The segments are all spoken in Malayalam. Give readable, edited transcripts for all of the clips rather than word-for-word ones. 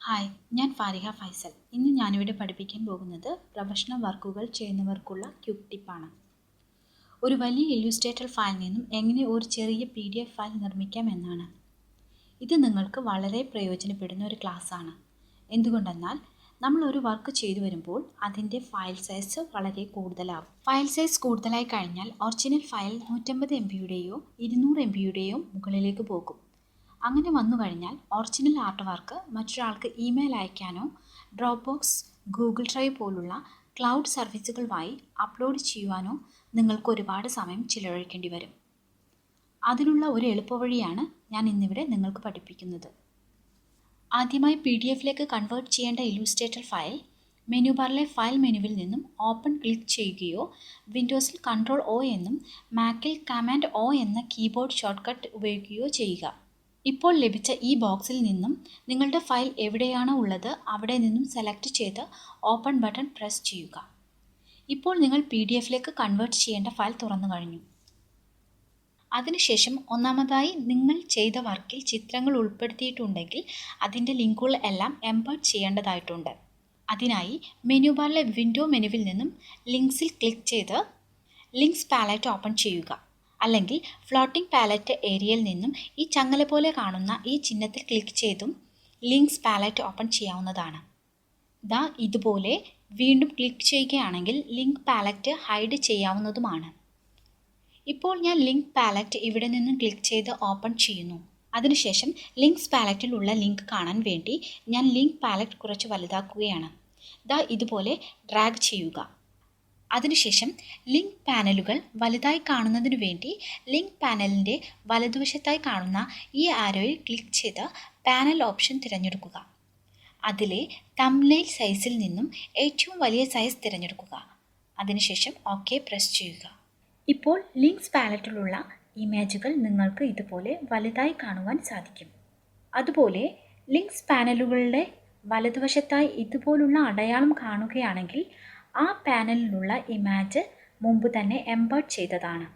ഹായ്, ഞാൻ ഫാരിഹ ഫൈസൽ. ഇന്ന് ഞാനിവിടെ പഠിപ്പിക്കാൻ പോകുന്നത് പ്രൊഫഷണൽ വർക്കുകൾ ചെയ്യുന്നവർക്കുള്ള ക്വിക്ക് ടിപ്പാണ്. ഒരു വലിയ ഇല്ലുസ്ട്രേറ്റർ ഫയലിൽ നിന്നും എങ്ങനെ ഒരു ചെറിയ PDF ഫയൽ നിർമ്മിക്കാം എന്നാണ്. ഇത് നിങ്ങൾക്ക് വളരെ പ്രയോജനപ്പെടുന്ന ഒരു ക്ലാസ്സാണ്. എന്തുകൊണ്ടെന്നാൽ നമ്മൾ ഒരു വർക്ക് ചെയ്തു വരുമ്പോൾ അതിൻ്റെ ഫയൽ സൈസ് വളരെ കൂടുതലാവും. ഫയൽ സൈസ് കൂടുതലായി കഴിഞ്ഞാൽ ഒറിജിനൽ ഫയൽ 150 MBയുടെയോ 200 MBയുടെയോ മുകളിലേക്ക് പോകും. അങ്ങനെ വന്നു കഴിഞ്ഞാൽ ഒറിജിനൽ ആർട്ട് വർക്ക് മറ്റൊരാൾക്ക് ഇമെയിൽ അയക്കാനോ ഡ്രോപ്പ് ബോക്സ്, ഗൂഗിൾ ഡ്രൈവ് പോലുള്ള ക്ലൗഡ് സർവീസുകൾ വഴി അപ്ലോഡ് ചെയ്യുവാനോ നിങ്ങൾക്ക് ഒരുപാട് സമയം ചിലവഴിക്കേണ്ടി വരും. അതിനുള്ള ഒരു എളുപ്പവഴിയാണ് ഞാൻ ഇന്നിവിടെ നിങ്ങൾക്ക് പഠിപ്പിക്കുന്നത്. ആദ്യമായി PDF കൺവേർട്ട് ചെയ്യേണ്ട ഇല്ലുസ്ട്രേറ്റർ ഫയൽ മെനു ബാറിലെ ഫയൽ മെനുവിൽ നിന്നും ഓപ്പൺ ക്ലിക്ക് ചെയ്യുകയോ വിൻഡോസിൽ Ctrl+O എന്നും മാക്കിൽ Command+O എന്ന കീബോർഡ് ഷോർട്ട്കട്ട് ഉപയോഗിക്കുകയോ ചെയ്യുക. ഇപ്പോൾ ലഭിച്ച ഈ ബോക്സിൽ നിന്നും നിങ്ങളുടെ ഫയൽ എവിടെയാണോ ഉള്ളത് അവിടെ നിന്നും സെലക്ട് ചെയ്ത് ഓപ്പൺ ബട്ടൺ പ്രസ് ചെയ്യുക. ഇപ്പോൾ നിങ്ങൾ PDF കൺവേർട്ട് ചെയ്യേണ്ട ഫയൽ തുറന്നു കഴിഞ്ഞു. അതിനുശേഷം ഒന്നാമതായി നിങ്ങൾ ചെയ്ത വർക്കിൽ ചിത്രങ്ങൾ ഉൾപ്പെടുത്തിയിട്ടുണ്ടെങ്കിൽ അതിൻ്റെ ലിങ്കുകൾ എല്ലാം എംബഡ് ചെയ്യേണ്ടതായിട്ടുണ്ട്. അതിനായി മെനു ബാറിലെ വിൻഡോ മെനുവിൽ നിന്നും ലിങ്ക്സിൽ ക്ലിക്ക് ചെയ്ത് ലിങ്ക്സ് പാലറ്റ് ഓപ്പൺ ചെയ്യുക. അല്ലെങ്കിൽ ഫ്ലോട്ടിംഗ് പാലറ്റ് ഏരിയയിൽ നിന്നും ഈ ചങ്ങല പോലെ കാണുന്ന ഈ ചിഹ്നത്തിൽ ക്ലിക്ക് ചെയ്തും ലിങ്ക്സ് പാലറ്റ് ഓപ്പൺ ചെയ്യാവുന്നതാണ്. ദാ ഇതുപോലെ വീണ്ടും ക്ലിക്ക് ചെയ്യുകയാണെങ്കിൽ ലിങ്ക് പാലറ്റ് ഹൈഡ് ചെയ്യാവുന്നതുമാണ്. ഇപ്പോൾ ഞാൻ ലിങ്ക് പാലറ്റ് ഇവിടെ നിന്നും ക്ലിക്ക് ചെയ്ത് ഓപ്പൺ ചെയ്യുന്നു. അതിനുശേഷം ലിങ്ക്സ് പാലറ്റിലുള്ള ലിങ്ക് കാണാൻ വേണ്ടി ഞാൻ ലിങ്ക് പാലറ്റ് കുറച്ച് വലുതാക്കുകയാണ്. ദാ ഇതുപോലെ ഡ്രാഗ് ചെയ്യുക. അതിനുശേഷം ലിങ്ക് പാനലുകൾ വലുതായി കാണുന്നതിനു വേണ്ടി ലിങ്ക് പാനലിൻ്റെ വലതുവശത്തായി കാണുന്ന ഈ ആരോയിൽ ക്ലിക്ക് ചെയ്ത് പാനൽ ഓപ്ഷൻ തിരഞ്ഞെടുക്കുക. അതിലെ തംബ്നെയിൽ സൈസിൽ നിന്നും ഏറ്റവും വലിയ സൈസ് തിരഞ്ഞെടുക്കുക. അതിനുശേഷം ഓക്കെ പ്രസ് ചെയ്യുക. ഇപ്പോൾ ലിങ്ക്സ് പാലറ്റിലുള്ള ഇമേജുകൾ നിങ്ങൾക്ക് ഇതുപോലെ വലുതായി കാണുവാൻ സാധിക്കും. അതുപോലെ ലിങ്ക്സ് പാനലുകളുടെ വലതുവശത്തായി ഇതുപോലുള്ള അടയാളം കാണുകയാണെങ്കിൽ ആ പാനലിലുള്ള ഇമേജ് മുമ്പ് തന്നെ എംബഡ് ചെയ്തതാണ്.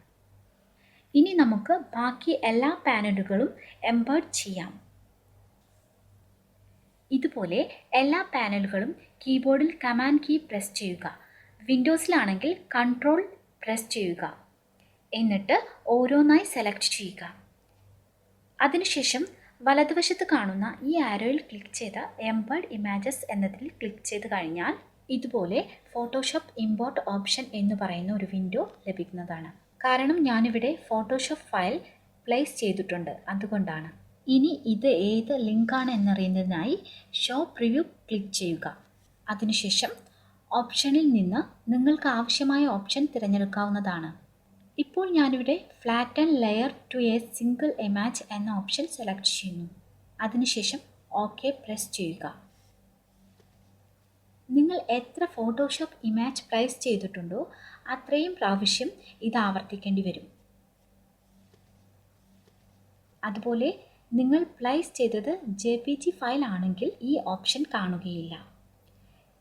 ഇനി നമുക്ക് ബാക്കി എല്ലാ പാനലുകളും എംബഡ് ചെയ്യാം. ഇതുപോലെ എല്ലാ പാനലുകളും കീബോർഡിൽ കമാൻഡ് കീ പ്രസ് ചെയ്യുക. വിൻഡോസിലാണെങ്കിൽ Ctrl പ്രസ് ചെയ്യുക. എന്നിട്ട് ഓരോന്നായി സെലക്ട് ചെയ്യുക. അതിനുശേഷം വലതുവശത്ത് കാണുന്ന ഈ ആരോയിൽ ക്ലിക്ക് ചെയ്ത് എംബഡ് ഇമേജസ് എന്നതിൽ ക്ലിക്ക് ചെയ്ത് കഴിഞ്ഞാൽ ഇതുപോലെ ഫോട്ടോഷോപ്പ് ഇമ്പോർട്ട് ഓപ്ഷൻ എന്ന് പറയുന്ന ഒരു വിൻഡോ ലഭിക്കുന്നതാണ്. കാരണം ഞാനിവിടെ ഫോട്ടോഷോപ്പ് ഫയൽ പ്ലേസ് ചെയ്തിട്ടുണ്ട്, അതുകൊണ്ടാണ്. ഇനി ഇത് ഏത് ലിങ്കാണ് എന്നറിയുന്നതിനായി ഷോ പ്രിവ്യൂ ക്ലിക്ക് ചെയ്യുക. അതിനുശേഷം ഓപ്ഷനിൽ നിന്ന് നിങ്ങൾക്ക് ആവശ്യമായ ഓപ്ഷൻ തിരഞ്ഞെടുക്കാവുന്നതാണ്. ഇപ്പോൾ ഞാനിവിടെ flatten layer to a single image എന്ന ഓപ്ഷൻ സെലക്ട് ചെയ്യുന്നു. അതിനുശേഷം ഓക്കെ പ്രസ് ചെയ്യുക. നിങ്ങൾ എത്ര ഫോട്ടോഷോപ്പ് ഇമേജ് പ്ലേസ് ചെയ്തിട്ടുണ്ടോ അത്രയും പ്രാവശ്യം ഇത് ആവർത്തിക്കേണ്ടി വരും. അതുപോലെ നിങ്ങൾ പ്ലേസ് ചെയ്തത് JPG ഫയൽ ആണെങ്കിൽ ഈ ഓപ്ഷൻ കാണുകയില്ല.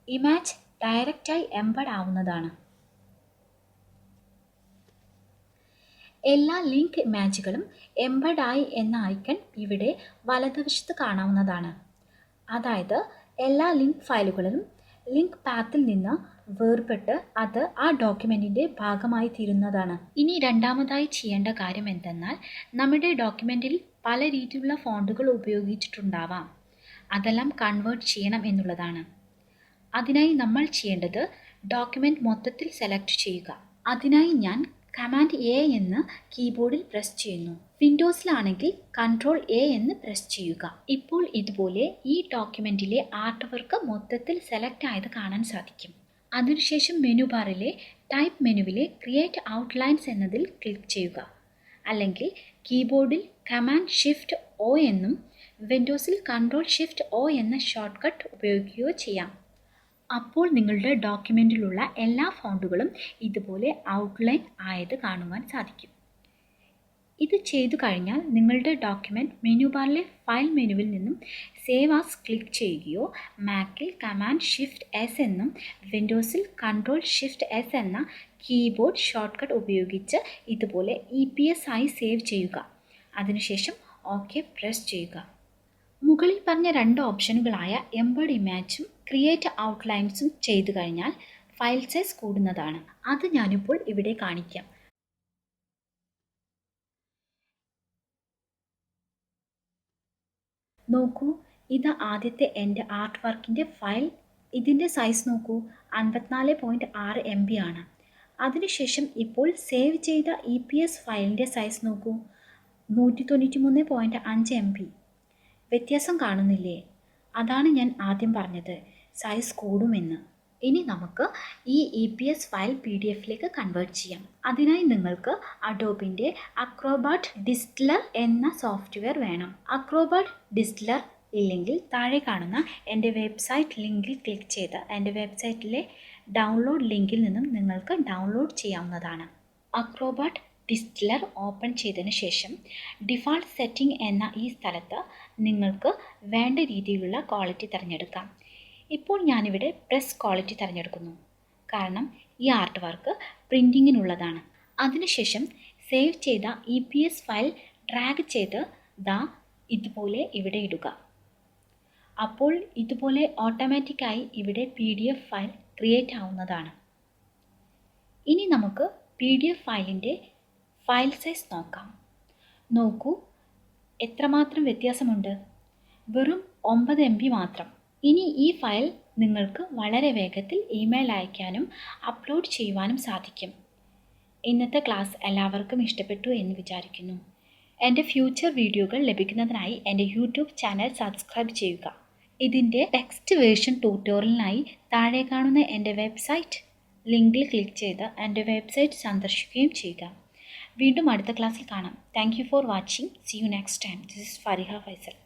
ഇമേജ് ഡയറക്റ്റായി എംബഡ് ആവുന്നതാണ്. എല്ലാ ലിങ്ക് ഇമേജുകളും എംബഡ് ആയി എന്ന ഐക്കൺ ഇവിടെ വലതുവശത്ത് കാണാവുന്നതാണ്. അതായത് എല്ലാ ലിങ്ക് ഫയലുകളും ലിങ്ക് പാത്തിൽ നിന്ന് വേർപെട്ട് അത് ആ ഡോക്യുമെൻറ്റിൻ്റെ ഭാഗമായി തീരുന്നതാണ്. ഇനി രണ്ടാമതായി ചെയ്യേണ്ട കാര്യം എന്തെന്നാൽ നമ്മുടെ ഡോക്യുമെൻറ്റിൽ പല രീതിയിലുള്ള ഫോണ്ടുകൾ ഉപയോഗിച്ചിട്ടുണ്ടാവാം. അതെല്ലാം കൺവേർട്ട് ചെയ്യണം എന്നുള്ളതാണ്. അതിനായി നമ്മൾ ചെയ്യേണ്ടത് ഡോക്യുമെൻറ്റ് മൊത്തത്തിൽ സെലക്ട് ചെയ്യുക. അതിനായി ഞാൻ Command+A എന്ന് കീബോർഡിൽ പ്രസ് ചെയ്യുന്നു. വിൻഡോസിലാണെങ്കിൽ Ctrl+A എന്ന് പ്രസ് ചെയ്യുക. ഇപ്പോൾ ഇതുപോലെ ഈ ഡോക്യുമെൻറ്റിലെ ആർട്ട് വർക്ക് മൊത്തത്തിൽ സെലക്ട് ആയത് കാണാൻ സാധിക്കും. അതിനുശേഷം മെനു ബാറിലെ ടൈപ്പ് മെനുവിലെ ക്രിയേറ്റ് ഔട്ട്ലൈൻസ് എന്നതിൽ ക്ലിക്ക് ചെയ്യുക. അല്ലെങ്കിൽ കീബോർഡിൽ Command+Shift+O എന്നും വിൻഡോസിൽ Ctrl+Shift+O എന്ന ഷോർട്ട്കട്ട് ഉപയോഗിക്കുകയോ ചെയ്യാം. അപ്പോൾ നിങ്ങളുടെ ഡോക്യുമെൻറ്റിലുള്ള എല്ലാ ഫോണ്ടുകളും ഇതുപോലെ ഔട്ട്ലൈൻ ആയത് കാണുവാൻ സാധിക്കും. ഇത് ചെയ്തു കഴിഞ്ഞാൽ നിങ്ങളുടെ ഡോക്യുമെൻറ്റ് മെനു ബാറിലെ ഫയൽ മെനുവിൽ നിന്നും സേവ് ആസ് ക്ലിക്ക് ചെയ്യുകയോ മാക്കിൽ Command+Shift+S എന്നും വിൻഡോസിൽ Ctrl+Shift+S എന്ന കീബോർഡ് ഷോർട്ട്കട്ട് ഉപയോഗിച്ച് ഇതുപോലെ EPS ആയി സേവ് ചെയ്യുക. അതിനുശേഷം ഓക്കെ പ്രസ് ചെയ്യുക. മുകളിൽ പറഞ്ഞ 2 ഓപ്ഷനുകളായ എംബഡ് ഇമേജും ക്രിയേറ്റ് ഔട്ട്ലൈൻസും ചെയ്തു കഴിഞ്ഞാൽ ഫയൽ സൈസ് കൂടുന്നതാണ്. അത് ഞാനിപ്പോൾ ഇവിടെ കാണിക്കാം. നോക്കൂ, ഇത് ആദ്യത്തെ എൻ്റെ ആർട്ട് വർക്കിൻ്റെ ഫയൽ. ഇതിൻ്റെ സൈസ് നോക്കൂ, 54.6 MB ആണ്. അതിനുശേഷം ഇപ്പോൾ സേവ് ചെയ്ത EPS ഫയലിൻ്റെ സൈസ് നോക്കൂ, 193.5 MB. വ്യത്യാസം കാണുന്നില്ലേ? അതാണ് ഞാൻ ആദ്യം പറഞ്ഞത്, സൈസ് കൂടുമെന്ന്. ഇനി നമുക്ക് ഈ EPS ഫയൽ PDF-ലേക്ക് കൺവേർട്ട് ചെയ്യാം. അതിനായി നിങ്ങൾക്ക് അഡോബിൻ്റെ അക്രോബാറ്റ് ഡിസ്റ്റിലർ എന്ന സോഫ്റ്റ്വെയർ വേണം. അക്രോബാറ്റ് ഡിസ്റ്റിലർ ഇല്ലെങ്കിൽ താഴെ കാണുന്ന എൻ്റെ വെബ്സൈറ്റ് ലിങ്കിൽ ക്ലിക്ക് ചെയ്ത് എൻ്റെ വെബ്സൈറ്റിലെ ഡൗൺലോഡ് ലിങ്കിൽ നിന്നും നിങ്ങൾക്ക് ഡൗൺലോഡ് ചെയ്യാവുന്നതാണ്. അക്രോബാറ്റ് ഡിസ്റ്റിലർ ഓപ്പൺ ചെയ്തതിന് ശേഷം ഡിഫാൾട്ട് സെറ്റിംഗ് എന്ന ഈ സ്ഥലത്ത് നിങ്ങൾക്ക് വേണ്ട രീതിയിലുള്ള ക്വാളിറ്റി തിരഞ്ഞെടുക്കാം. ഇപ്പോൾ ഞാനിവിടെ പ്രസ് ക്വാളിറ്റി തിരഞ്ഞെടുക്കുന്നു, കാരണം ഈ ആർട്ട് വർക്ക് പ്രിൻറ്റിങ്ങിനുള്ളതാണ്. അതിനുശേഷം സേവ് ചെയ്ത EPS ഫയൽ ഡ്രാഗ് ചെയ്ത് ഇതുപോലെ ഇവിടെ ഇടുക. അപ്പോൾ ഇതുപോലെ ഓട്ടോമാറ്റിക്കായി ഇവിടെ PDF ഫയൽ ക്രിയേറ്റ് ആവുന്നതാണ്. ഇനി നമുക്ക് PDF ഫയലിൻ്റെ ഫയൽ സൈസ് നോക്കാം. നോക്കൂ, എത്രമാത്രം വ്യത്യാസമുണ്ട്. വെറും 9 MB മാത്രം. ഇനി ഈ ഫയൽ നിങ്ങൾക്ക് വളരെ വേഗത്തിൽ ഇമെയിൽ അയക്കാനും അപ്ലോഡ് ചെയ്യുവാനും സാധിക്കും. ഇന്നത്തെ ക്ലാസ് എല്ലാവർക്കും ഇഷ്ടപ്പെട്ടു എന്ന് വിചാരിക്കുന്നു. എൻ്റെ ഫ്യൂച്ചർ വീഡിയോകൾ ലഭിക്കുന്നതിനായി എൻ്റെ യൂട്യൂബ് ചാനൽ സബ്സ്ക്രൈബ് ചെയ്യുക. ഇതിൻ്റെ ടെക്സ്റ്റ് വേർഷൻ ട്യൂട്ടോറിയലിനായി താഴെ കാണുന്ന എൻ്റെ വെബ്സൈറ്റ് ലിങ്കിൽ ക്ലിക്ക് ചെയ്ത് എൻ്റെ വെബ്സൈറ്റ് സന്ദർശിക്കുകയും ചെയ്യുക. വീണ്ടും അടുത്ത ക്ലാസ്സിൽ കാണാം. Thank you for watching. See you next time. This is Fariha Faisal.